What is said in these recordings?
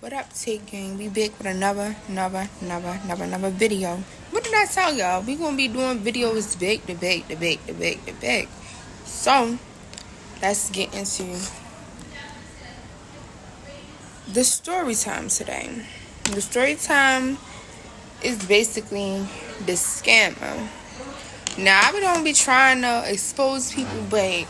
What up, Take Gang? We back with another video. What did I tell y'all? We gonna be doing videos back to back. So let's get into the story time today. The story time is basically the scammer. Now I don't be trying to expose people, but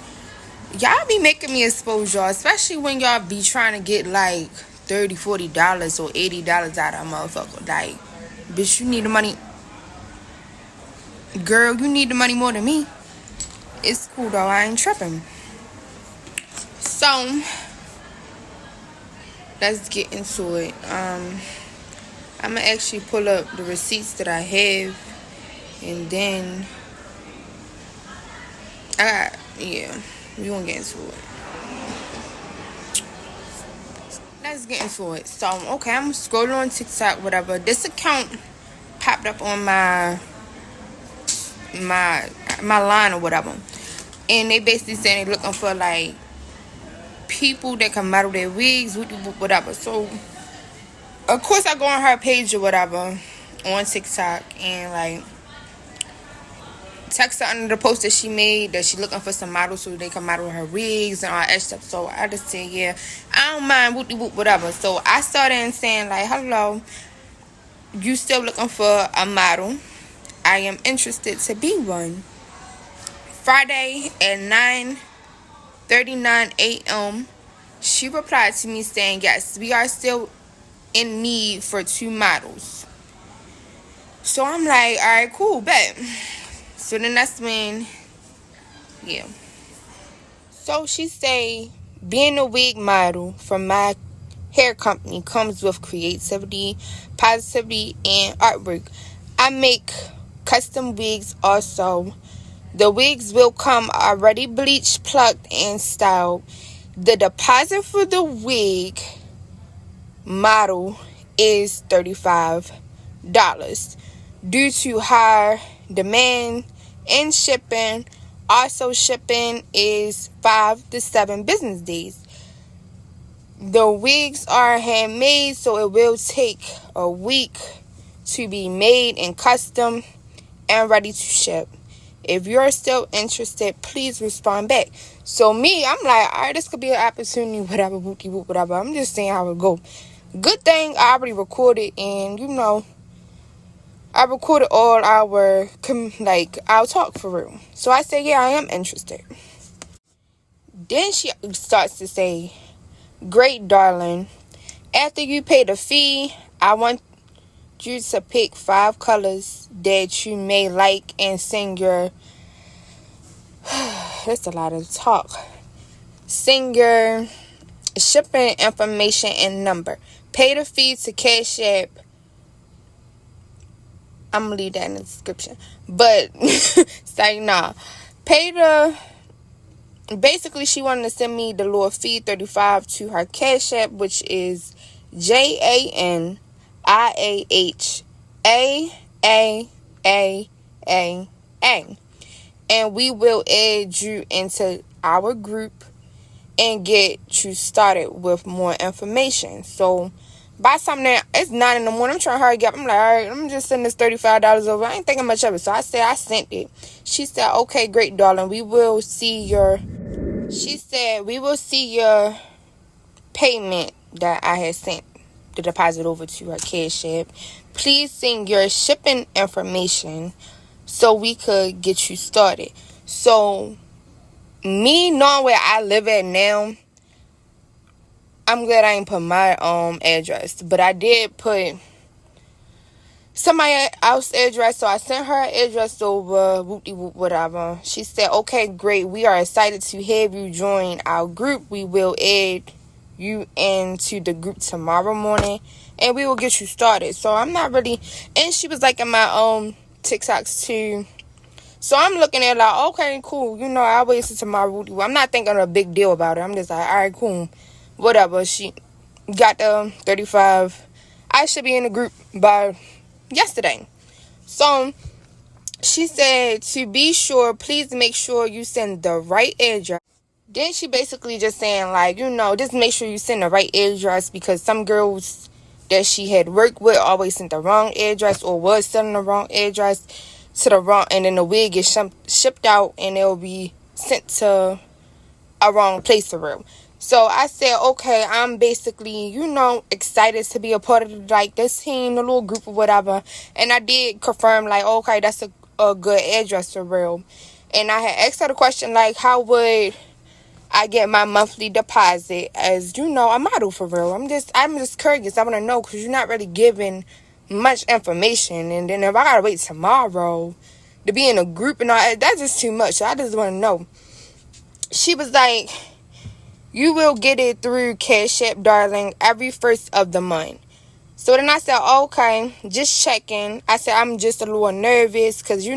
y'all be making me expose y'all, especially when y'all be trying to get like $30, $40 or $80 out of a motherfucker. Like, bitch, you need the money. Girl, you need the money more than me. It's cool though, I ain't tripping. So let's get into it. I'm gonna actually pull up the receipts that I have, and then we gonna get into it. Let's get into it. So, okay, I'm scrolling on TikTok, whatever. This account popped up on my line or whatever, and they basically saying they're looking for like people that can model their wigs, whatever. So, of course, I go on her page or whatever on TikTok and like text her under the post that she made that she looking for some models so they can model her wigs and all that stuff. So I just said, yeah, I don't mind, whatever. So I started saying like, hello, you still looking for a model? I am interested to be one. Friday at 9:39 a.m. she replied to me saying, yes, we are still in need for 2 models. So I'm like, all right, cool, bet. So then that's when, yeah. So she say, being a wig model from my hair company comes with creativity, positivity, and artwork. I make custom wigs also. The wigs will come already bleached, plucked, and styled. The deposit for the wig model is $35. Due to higher demand and shipping, also shipping is 5 to 7 business days. The wigs are handmade, so it will take a week to be made and custom and ready to ship. If you're still interested, please respond back. So me, I'm like, all right, this could be an opportunity, whatever. I'm just saying how it go. Good thing I already recorded, and I recorded all our talk for real. So I said, yeah, I am interested. Then she starts to say, great, darling. After you pay the fee, I want you to pick 5 colors that you may like and send your that's a lot of talk. Send your shipping information and number. Pay the fee to Cash App. I'm gonna leave that in the description. But say nah. Basically she wanted to send me the little fee, $35, to her Cash App, which is JANIAHAAA. And we will add you into our group and get you started with more information. So by something, it's 9 in the morning. I'm trying to hurry up. I'm like, all right, I'm just sending this $35 over. I ain't thinking much of it. So I said I sent it. She said, okay, great, darling. We will see your payment that I had sent the deposit over to her Cash App. Please send your shipping information so we could get you started. So me knowing where I live at now, I'm glad I ain't put my address, but I did put somebody else's address. So I sent her address over, whatever. She said, okay, great. We are excited to have you join our group. We will add you into the group tomorrow morning and we will get you started. So I'm not really, and she was like in my TikToks too. So I'm looking at like, okay, cool. I'll wait until tomorrow. I'm not thinking a big deal about it. I'm just like, all right, cool. Whatever. She got the 35. I should be in the group by yesterday. So she said, to be sure, please make sure you send the right address. Then she basically just saying, like, just make sure you send the right address, because some girls that she had worked with always sent the wrong address, or was sending the wrong address to the wrong, and then the wig gets shipped out and it'll be sent to a wrong place for real. So I said, okay, I'm basically, excited to be a part of like this team, the little group or whatever. And I did confirm, like, okay, that's a good address for real. And I had asked her the question, like, how would I get my monthly deposit as, a model for real. I'm just curious. I want to know, because you're not really giving much information. And then if I got to wait tomorrow to be in a group and all that, that's just too much. So I just want to know. She was like, you will get it through Cash App, darling, every first of the month. So then I said, okay, just checking. I said, I'm just a little nervous because,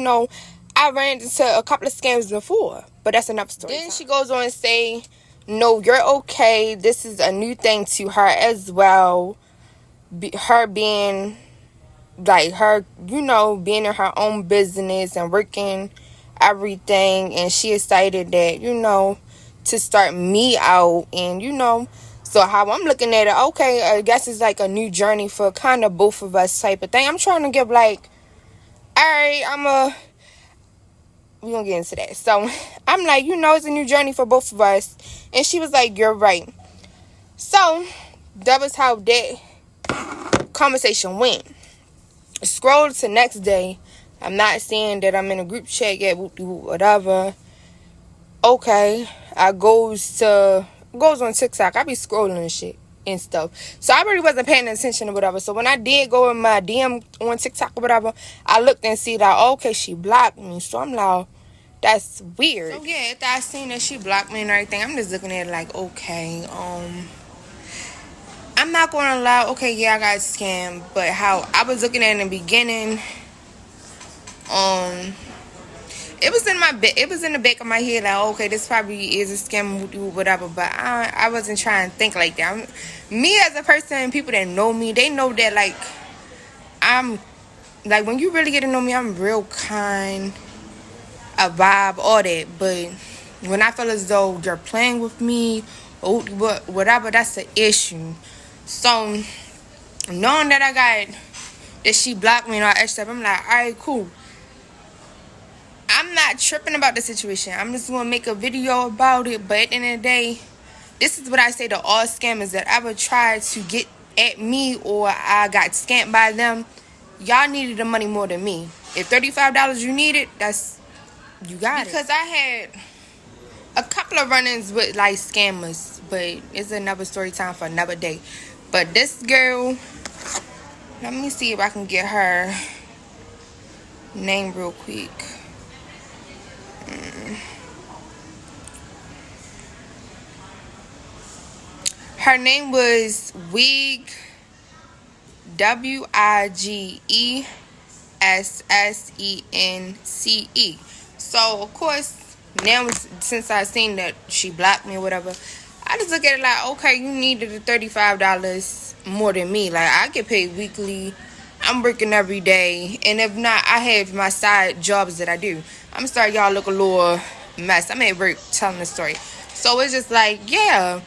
I ran into a couple of scams before, but that's another story. Then she goes on and say, no, you're okay. This is a new thing to her as well. Her being, like, her, being in her own business and working everything. And she excited that, to start me out. And, so how I'm looking at it, okay, I guess it's like a new journey for kind of both of us type of thing. I'm trying to give, like, all right, we're going to get into that. So, I'm like, it's a new journey for both of us. And she was like, you're right. So, that was how that conversation went. Scroll to next day. I'm not saying that I'm in a group chat yet, whatever. Okay. I goes on TikTok. I be scrolling and shit and stuff. So, I really wasn't paying attention or whatever. So, when I did go in my DM on TikTok or whatever, I looked and see that, okay, she blocked me. So, I'm like, that's weird. So yeah, after I seen that she blocked me and everything, I'm just looking at it like, okay, I'm not gonna lie, okay, yeah, I got scammed, but how I was looking at it in the beginning, it was in the back of my head, like, okay, this probably is a scam, whatever, but I wasn't trying to think like that. Me as a person, people that know me, they know that, like, I'm, like, when you really get to know me, I'm real kind, a vibe, all that. But when I feel as though you're playing with me or whatever, that's an issue. So knowing that she blocked me and all that stuff, I'm like, all right, cool. I'm not tripping about the situation. I'm just gonna make a video about it. But at the end of the day, this is what I say to all scammers that ever tried to get at me or I got scammed by them. Y'all needed the money more than me. If $35 you needed, you got it. Because I had a couple of run-ins with, like, scammers. But it's another story time for another day. But this girl, let me see if I can get her name real quick. Her name was Wig, WIGESSENCE. So, of course, now since I seen that she blocked me or whatever, I just look at it like, okay, you needed the $35 more than me. Like, I get paid weekly. I'm working every day. And if not, I have my side jobs that I do. I'm sorry y'all look a little mess. I'm at work telling the story. So, it's just like, yeah,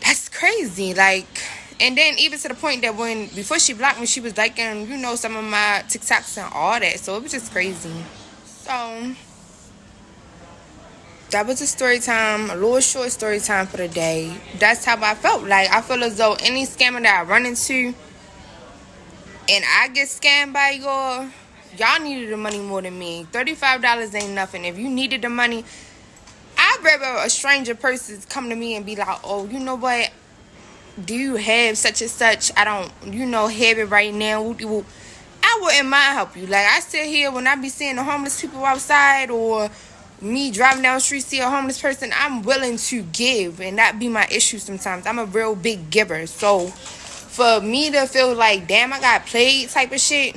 that's crazy. Like, and then even to the point that before she blocked me, she was liking, some of my TikToks and all that. So, it was just crazy. So, that was a story time, a little short story time for the day. That's how I felt. Like, I feel as though any scammer that I run into and I get scammed by y'all needed the money more than me. $35 ain't nothing. If you needed the money, I'd rather a stranger person come to me and be like, oh, you know what? Do you have such and such? I don't, have it right now. I wouldn't mind help you. Like, I sit here when I be seeing the homeless people outside or me driving down the street, see a homeless person, I'm willing to give, and that be my issue sometimes. I'm a real big giver. So, for me to feel like, damn, I got played type of shit,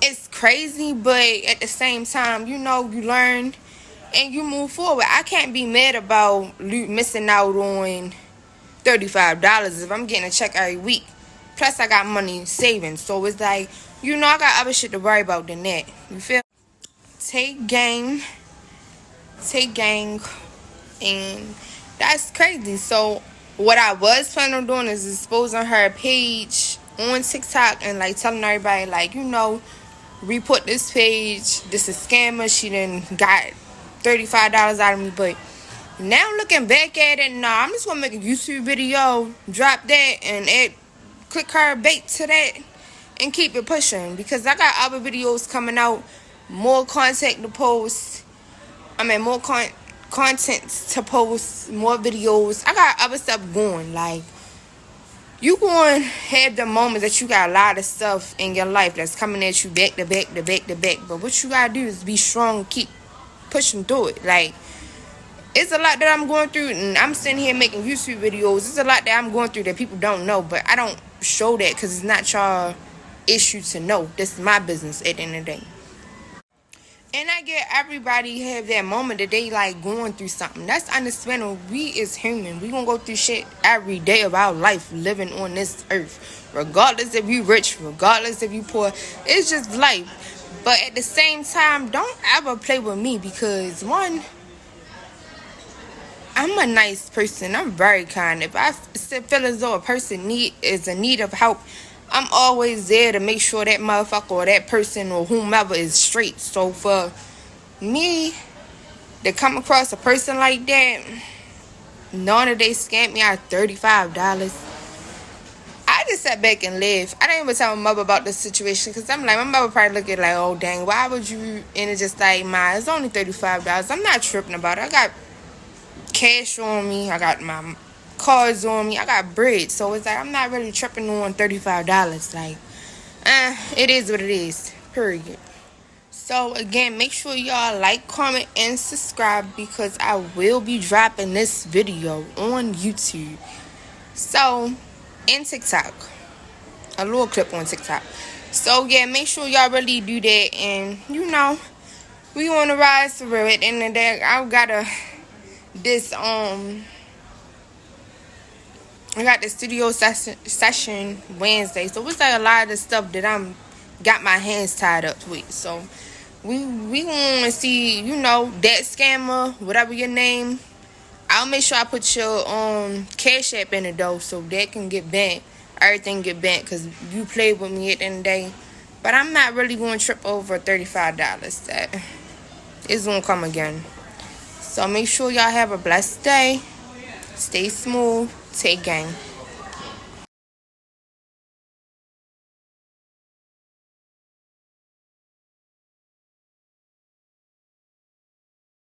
it's crazy, but at the same time, you learn and you move forward. I can't be mad about missing out on $35 if I'm getting a check every week. Plus, I got money saving. So, it's like, I got other shit to worry about than that. You feel? Take gang and that's crazy. So what I was planning on doing is exposing her page on TikTok and like telling everybody, like, you know, report this page, this is scammer, she done got $35 out of me. But now looking back at it, nah, I'm just gonna make a YouTube video, drop that, and click her bait to that, and keep it pushing, because I got other videos coming out, more content to post. More content to post, more videos. I got other stuff going. Like, you going to have the moments that you got a lot of stuff in your life that's coming at you back to back to back to back. But what you got to do is be strong, keep pushing through it. Like, it's a lot that I'm going through, and I'm sitting here making YouTube videos. It's a lot that I'm going through that people don't know, but I don't show that because it's not y'all issue to know. This is my business at the end of the day. And I get everybody have that moment that they like going through something. That's understandable. We is human. We gonna go through shit every day of our life living on this earth. Regardless if you rich, regardless if you poor. It's just life. But at the same time, don't ever play with me, because one, I'm a nice person. I'm very kind. If I feel as though a person is in need of help, I'm always there to make sure that motherfucker or that person or whomever is straight. So for me to come across a person like that, knowing that they scammed me out of $35, I just sat back and laughed. I didn't even tell my mother about the situation, because I'm like, my mother probably look at it like, oh dang, why would you? And it's just like, it's only $35. I'm not tripping about it. I got cash on me. I got my cards on me. I got bread. So it's like, I'm not really tripping on $35. Like, it is what it is. Period. So again, make sure y'all like, comment, and subscribe, because I will be dropping this video on YouTube. So, and TikTok. A little clip on TikTok. So yeah, make sure y'all really do that. And you know, we on the rise through it. And then I got the studio session Wednesday, so it's like a lot of stuff that I'm got my hands tied up with. So we want to see, you know, that scammer, whatever your name. I'll make sure I put your Cash App in it though, so that can get banned. Everything get banned, because you played with me at the end of the day. But I'm not really going to trip over $35. That is going to come again. So make sure y'all have a blessed day. Stay smooth. Take game.